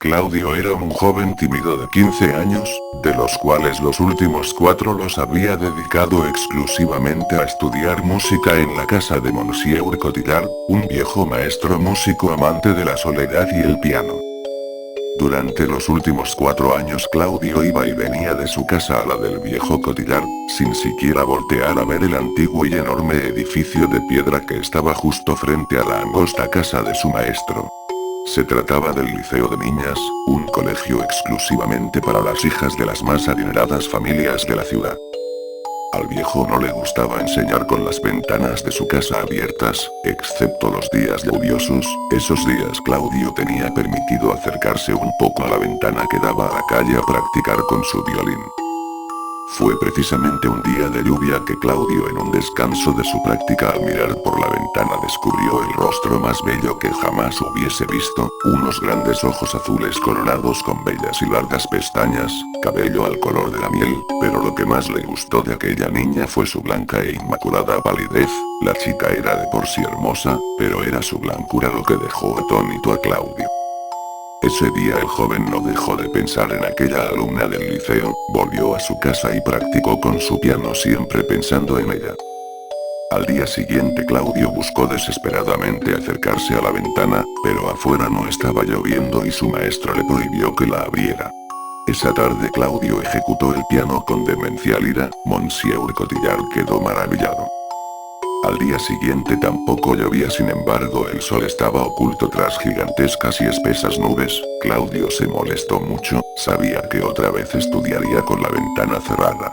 Claudio era un joven tímido de 15 años, de los cuales los últimos 4 los había dedicado exclusivamente a estudiar música en la casa de Monsieur Cotillard, un viejo maestro músico amante de la soledad y el piano. Durante los últimos 4 años Claudio iba y venía de su casa a la del viejo Cotillard, sin siquiera voltear a ver el antiguo y enorme edificio de piedra que estaba justo frente a la angosta casa de su maestro. Se trataba del Liceo de Niñas, un colegio exclusivamente para las hijas de las más adineradas familias de la ciudad. Al viejo no le gustaba enseñar con las ventanas de su casa abiertas, excepto los días lluviosos. Esos días Claudio tenía permitido acercarse un poco a la ventana que daba a la calle a practicar con su violín. Fue precisamente un día de lluvia que Claudio, en un descanso de su práctica, al mirar por la ventana descubrió el rostro más bello que jamás hubiese visto, unos grandes ojos azules coronados con bellas y largas pestañas, cabello al color de la miel, pero lo que más le gustó de aquella niña fue su blanca e inmaculada palidez. La chica era de por sí hermosa, pero era su blancura lo que dejó atónito a Claudio. Ese día el joven no dejó de pensar en aquella alumna del liceo, volvió a su casa y practicó con su piano siempre pensando en ella. Al día siguiente Claudio buscó desesperadamente acercarse a la ventana, pero afuera no estaba lloviendo y su maestro le prohibió que la abriera. Esa tarde Claudio ejecutó el piano con demencial ira. Monsieur Cotillard quedó maravillado. Al día siguiente tampoco llovía, sin embargo el sol estaba oculto tras gigantescas y espesas nubes. Claudio se molestó mucho, sabía que otra vez estudiaría con la ventana cerrada.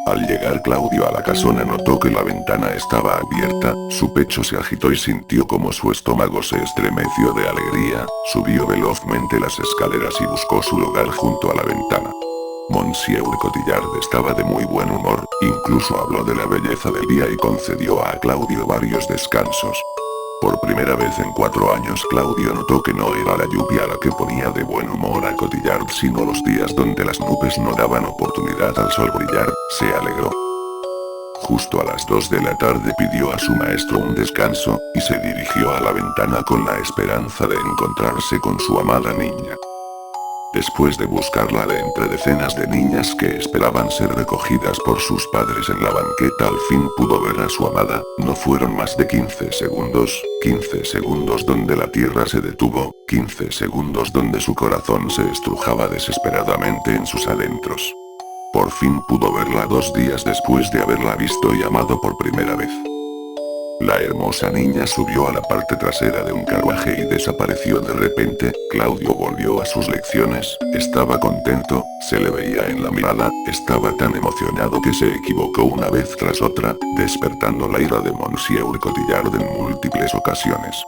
Al llegar Claudio a la casona notó que la ventana estaba abierta, su pecho se agitó y sintió como su estómago se estremeció de alegría, subió velozmente las escaleras y buscó su lugar junto a la ventana. Monsieur Cotillard estaba de muy buen humor, incluso habló de la belleza del día y concedió a Claudio varios descansos. Por primera vez en 4 años Claudio notó que no era la lluvia la que ponía de buen humor a Cotillard, sino los días donde las nubes no daban oportunidad al sol brillar. Se alegró. Justo a las 2 de la tarde pidió a su maestro un descanso, y se dirigió a la ventana con la esperanza de encontrarse con su amada niña. Después de buscarla de entre decenas de niñas que esperaban ser recogidas por sus padres en la banqueta, al fin pudo ver a su amada. No fueron más de 15 segundos donde la tierra se detuvo, 15 segundos donde su corazón se estrujaba desesperadamente en sus adentros. Por fin pudo verla 2 días después de haberla visto y amado por primera vez. La hermosa niña subió a la parte trasera de un carruaje y desapareció de repente. Claudio volvió a sus lecciones, estaba contento, se le veía en la mirada, estaba tan emocionado que se equivocó una vez tras otra, despertando la ira de Monsieur Cotillard en múltiples ocasiones.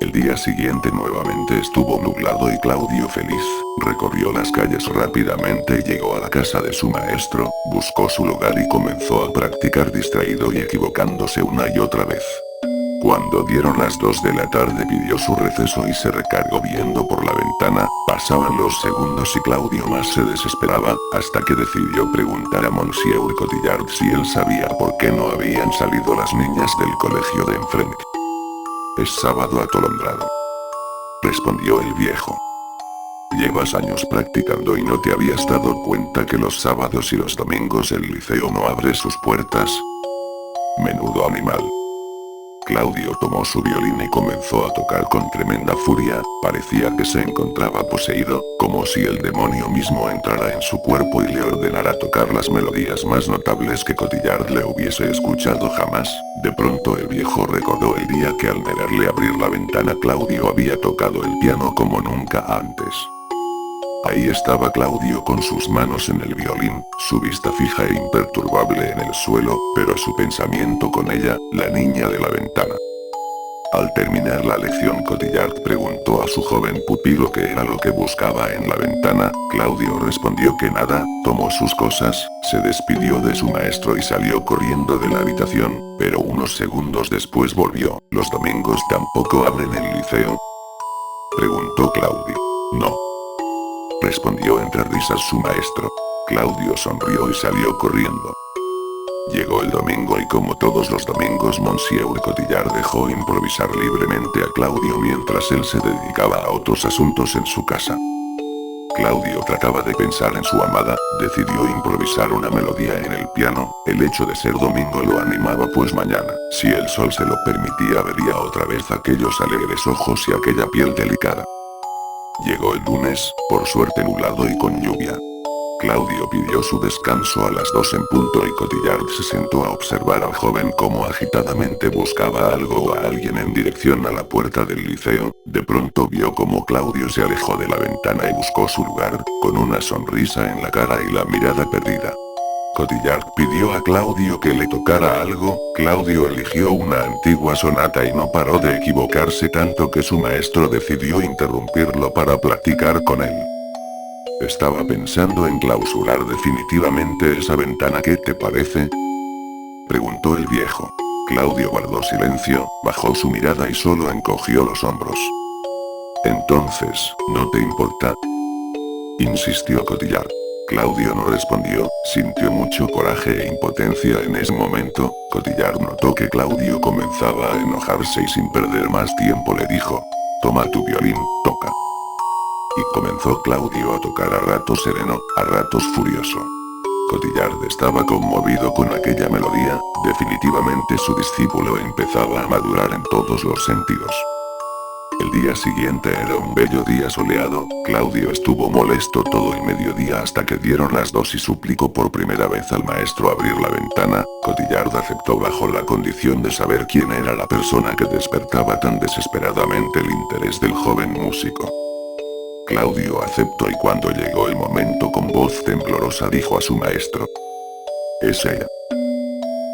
El día siguiente nuevamente estuvo nublado y Claudio, feliz, recorrió las calles rápidamente y llegó a la casa de su maestro, buscó su lugar y comenzó a practicar distraído y equivocándose una y otra vez. Cuando dieron las 2 de la tarde pidió su receso y se recargó viendo por la ventana. Pasaban los segundos y Claudio más se desesperaba, hasta que decidió preguntar a Monsieur Cotillard si él sabía por qué no habían salido las niñas del colegio de enfrente. «Es sábado atolondrado», respondió el viejo. «Llevas años practicando y no te habías dado cuenta que los sábados y los domingos el liceo no abre sus puertas. Menudo animal». Claudio tomó su violín y comenzó a tocar con tremenda furia, parecía que se encontraba poseído, como si el demonio mismo entrara en su cuerpo y le ordenara tocar las melodías más notables que Cotillard le hubiese escuchado jamás. De pronto el viejo recordó el día que al verle abrir la ventana Claudio había tocado el piano como nunca antes. Ahí estaba Claudio con sus manos en el violín, su vista fija e imperturbable en el suelo, pero su pensamiento con ella, la niña de la ventana. Al terminar la lección Cotillard preguntó a su joven pupilo qué era lo que buscaba en la ventana. Claudio respondió que nada, tomó sus cosas, se despidió de su maestro y salió corriendo de la habitación, pero unos segundos después volvió. ¿Los domingos tampoco abren el liceo?, preguntó Claudio. «No», respondió entre risas su maestro. Claudio sonrió y salió corriendo. Llegó el domingo y como todos los domingos Monsieur Cotillard dejó improvisar libremente a Claudio mientras él se dedicaba a otros asuntos en su casa. Claudio trataba de pensar en su amada, decidió improvisar una melodía en el piano, el hecho de ser domingo lo animaba pues mañana, si el sol se lo permitía vería otra vez aquellos alegres ojos y aquella piel delicada. Llegó el lunes, por suerte nublado y con lluvia. Claudio pidió su descanso a las 2 en punto y Cotillard se sentó a observar al joven como agitadamente buscaba algo o a alguien en dirección a la puerta del liceo. De pronto vio como Claudio se alejó de la ventana y buscó su lugar, con una sonrisa en la cara y la mirada perdida. Cotillard pidió a Claudio que le tocara algo, Claudio eligió una antigua sonata y no paró de equivocarse tanto que su maestro decidió interrumpirlo para platicar con él. Estaba pensando en clausurar definitivamente esa ventana, ¿qué te parece?, preguntó el viejo. Claudio guardó silencio, bajó su mirada y solo encogió los hombros. Entonces, ¿no te importa?, insistió Cotillard. Claudio no respondió, sintió mucho coraje e impotencia en ese momento. Cotillard notó que Claudio comenzaba a enojarse y sin perder más tiempo le dijo: toma tu violín, toca. Y comenzó Claudio a tocar a ratos sereno, a ratos furioso. Cotillard estaba conmovido con aquella melodía, definitivamente su discípulo empezaba a madurar en todos los sentidos. El día siguiente era un bello día soleado, Claudio estuvo molesto todo el mediodía hasta que dieron las 2 y suplicó por primera vez al maestro abrir la ventana. Cotillard aceptó bajo la condición de saber quién era la persona que despertaba tan desesperadamente el interés del joven músico. Claudio aceptó y cuando llegó el momento con voz temblorosa dijo a su maestro: es ella.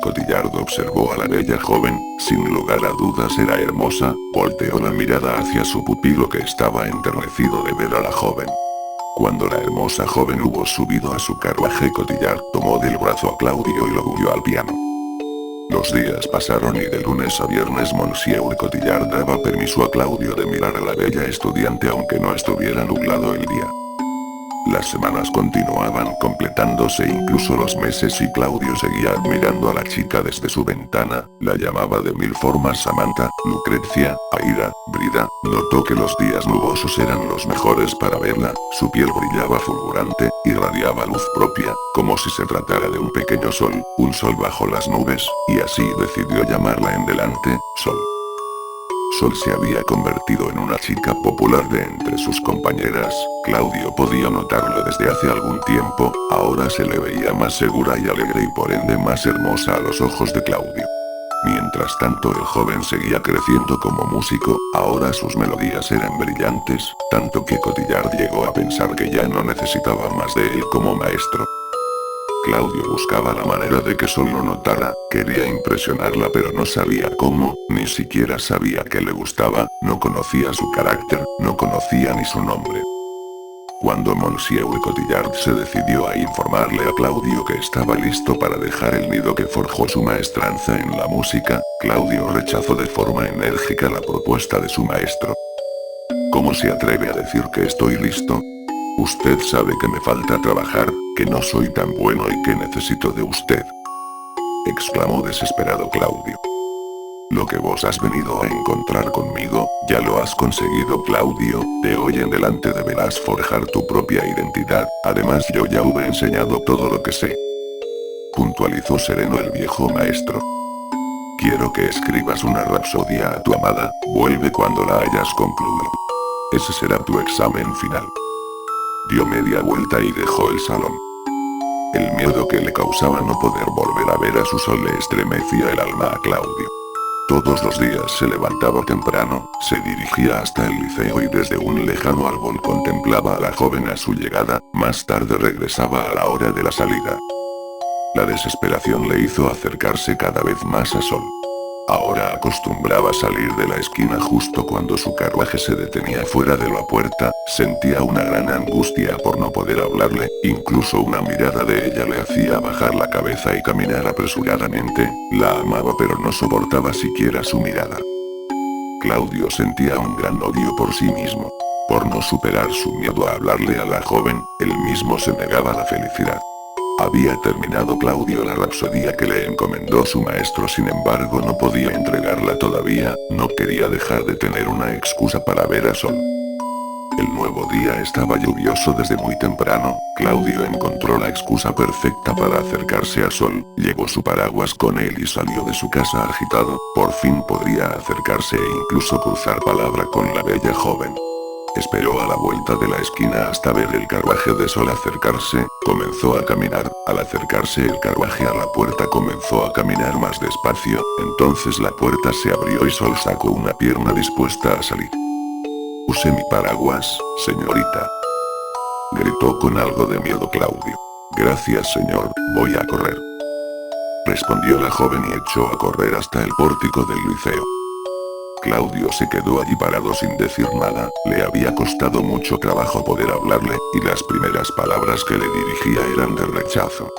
Cotillard observó a la bella joven, sin lugar a dudas era hermosa, volteó la mirada hacia su pupilo que estaba enternecido de ver a la joven. Cuando la hermosa joven hubo subido a su carruaje, Cotillard tomó del brazo a Claudio y lo guió al piano. Los días pasaron y de lunes a viernes Monsieur Cotillard daba permiso a Claudio de mirar a la bella estudiante aunque no estuviera nublado el día. Las semanas continuaban completándose incluso los meses y Claudio seguía admirando a la chica desde su ventana, la llamaba de mil formas Samantha, Lucrecia, Aira, Brida, notó que los días nubosos eran los mejores para verla, su piel brillaba fulgurante, irradiaba luz propia, como si se tratara de un pequeño sol, un sol bajo las nubes, y así decidió llamarla en delante, Sol. Sol se había convertido en una chica popular de entre sus compañeras, Claudio podía notarlo desde hace algún tiempo, ahora se le veía más segura y alegre y por ende más hermosa a los ojos de Claudio. Mientras tanto el joven seguía creciendo como músico, ahora sus melodías eran brillantes, tanto que Cotillard llegó a pensar que ya no necesitaba más de él como maestro. Claudio buscaba la manera de que Sol lo notara, quería impresionarla pero no sabía cómo, ni siquiera sabía que le gustaba, no conocía su carácter, no conocía ni su nombre. Cuando Monsieur Cotillard se decidió a informarle a Claudio que estaba listo para dejar el nido que forjó su maestranza en la música, Claudio rechazó de forma enérgica la propuesta de su maestro. ¿Cómo se atreve a decir que estoy listo? Usted sabe que me falta trabajar, que no soy tan bueno y que necesito de usted, exclamó desesperado Claudio. Lo que vos has venido a encontrar conmigo, ya lo has conseguido Claudio, de hoy en adelante deberás forjar tu propia identidad, además yo ya hube enseñado todo lo que sé, puntualizó sereno el viejo maestro. Quiero que escribas una rapsodia a tu amada, vuelve cuando la hayas concluido. Ese será tu examen final. Dio media vuelta y dejó el salón. El miedo que le causaba no poder volver a ver a su Sol le estremecía el alma a Claudio. Todos los días se levantaba temprano, se dirigía hasta el liceo y desde un lejano árbol contemplaba a la joven a su llegada, más tarde regresaba a la hora de la salida. La desesperación le hizo acercarse cada vez más a Sol. Ahora acostumbraba salir de la esquina justo cuando su carruaje se detenía fuera de la puerta, sentía una gran angustia por no poder hablarle, incluso una mirada de ella le hacía bajar la cabeza y caminar apresuradamente, la amaba pero no soportaba siquiera su mirada. Claudio sentía un gran odio por sí mismo. Por no superar su miedo a hablarle a la joven, él mismo se negaba a la felicidad. Había terminado Claudio la rapsodía que le encomendó su maestro, sin embargo no podía entregarla todavía, no quería dejar de tener una excusa para ver a Sol. El nuevo día estaba lluvioso desde muy temprano. Claudio encontró la excusa perfecta para acercarse a Sol, llevó su paraguas con él y salió de su casa agitado, por fin podría acercarse e incluso cruzar palabra con la bella joven. Esperó a la vuelta de la esquina hasta ver el carruaje de Sol acercarse, comenzó a caminar, al acercarse el carruaje a la puerta comenzó a caminar más despacio, entonces la puerta se abrió y Sol sacó una pierna dispuesta a salir. «Use mi paraguas, señorita», gritó con algo de miedo Claudio. «Gracias señor, voy a correr», respondió la joven y echó a correr hasta el pórtico del liceo. Claudio se quedó allí parado sin decir nada, le había costado mucho trabajo poder hablarle, y las primeras palabras que le dirigía eran de rechazo.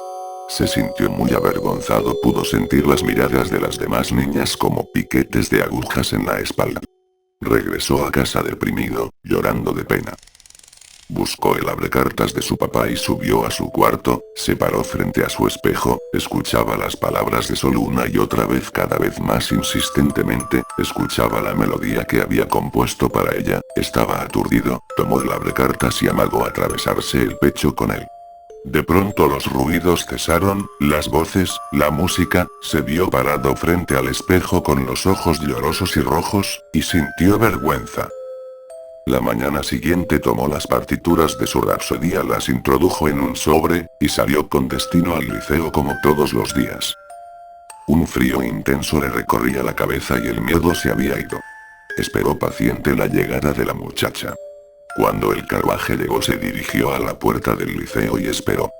Se sintió muy avergonzado, pudo sentir las miradas de las demás niñas como piquetes de agujas en la espalda. Regresó a casa deprimido, llorando de pena. Buscó el abrecartas de su papá y subió a su cuarto, se paró frente a su espejo, escuchaba las palabras de Sol una y otra vez, cada vez más insistentemente, escuchaba la melodía que había compuesto para ella, estaba aturdido, tomó el abrecartas y amagó atravesarse el pecho con él. De pronto los ruidos cesaron, las voces, la música, se vio parado frente al espejo con los ojos llorosos y rojos, y sintió vergüenza. La mañana siguiente tomó las partituras de su rapsodía, las introdujo en un sobre, y salió con destino al liceo como todos los días. Un frío intenso le recorría la cabeza y el miedo se había ido. Esperó paciente la llegada de la muchacha. Cuando el carruaje llegó se dirigió a la puerta del liceo y esperó.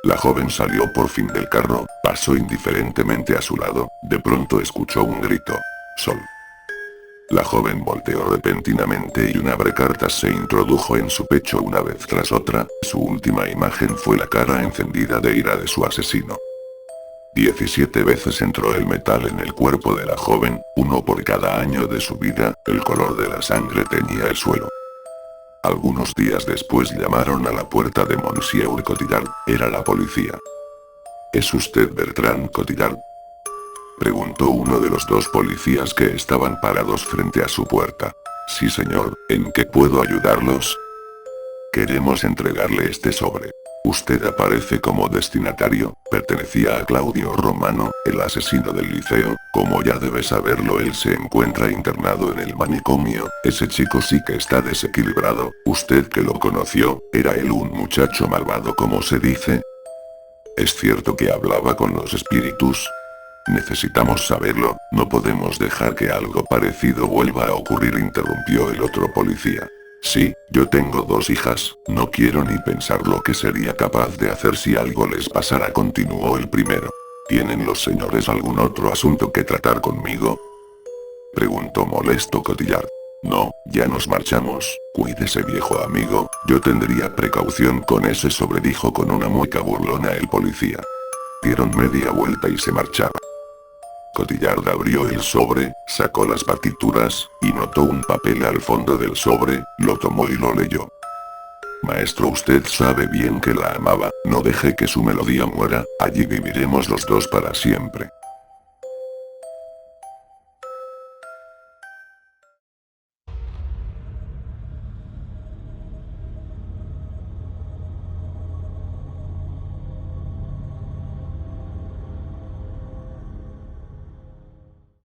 La joven salió por fin del carro, pasó indiferentemente a su lado, de pronto escuchó un grito. «Sol». La joven volteó repentinamente y un abrecartas se introdujo en su pecho una vez tras otra, su última imagen fue la cara encendida de ira de su asesino. 17 veces entró el metal en el cuerpo de la joven, uno por cada año de su vida, el color de la sangre teñía el suelo. Algunos días después llamaron a la puerta de Monsieur Cotillard, era la policía. «¿Es usted Bertrand Cotillard?», preguntó uno de los dos policías que estaban parados frente a su puerta. «Sí señor, ¿en qué puedo ayudarlos?». «Queremos entregarle este sobre. Usted aparece como destinatario, pertenecía a Claudio Romano, el asesino del liceo, como ya debe saberlo él se encuentra internado en el manicomio, ese chico sí que está desequilibrado, usted que lo conoció, ¿era él un muchacho malvado como se dice?». «¿Es cierto que hablaba con los espíritus?». «Necesitamos saberlo, no podemos dejar que algo parecido vuelva a ocurrir», interrumpió el otro policía. «Sí, yo tengo 2 hijas, no quiero ni pensar lo que sería capaz de hacer si algo les pasara», continuó el primero. «¿Tienen los señores algún otro asunto que tratar conmigo?», preguntó molesto Cotillard. «No, ya nos marchamos, cuídese viejo amigo, yo tendría precaución con ese sobre», dijo con una mueca burlona el policía. Dieron media vuelta y se marchaba. Cotillard abrió el sobre, sacó las partituras, y notó un papel al fondo del sobre, lo tomó y lo leyó. «Maestro, usted sabe bien que la amaba, no deje que su melodía muera, allí viviremos los dos para siempre».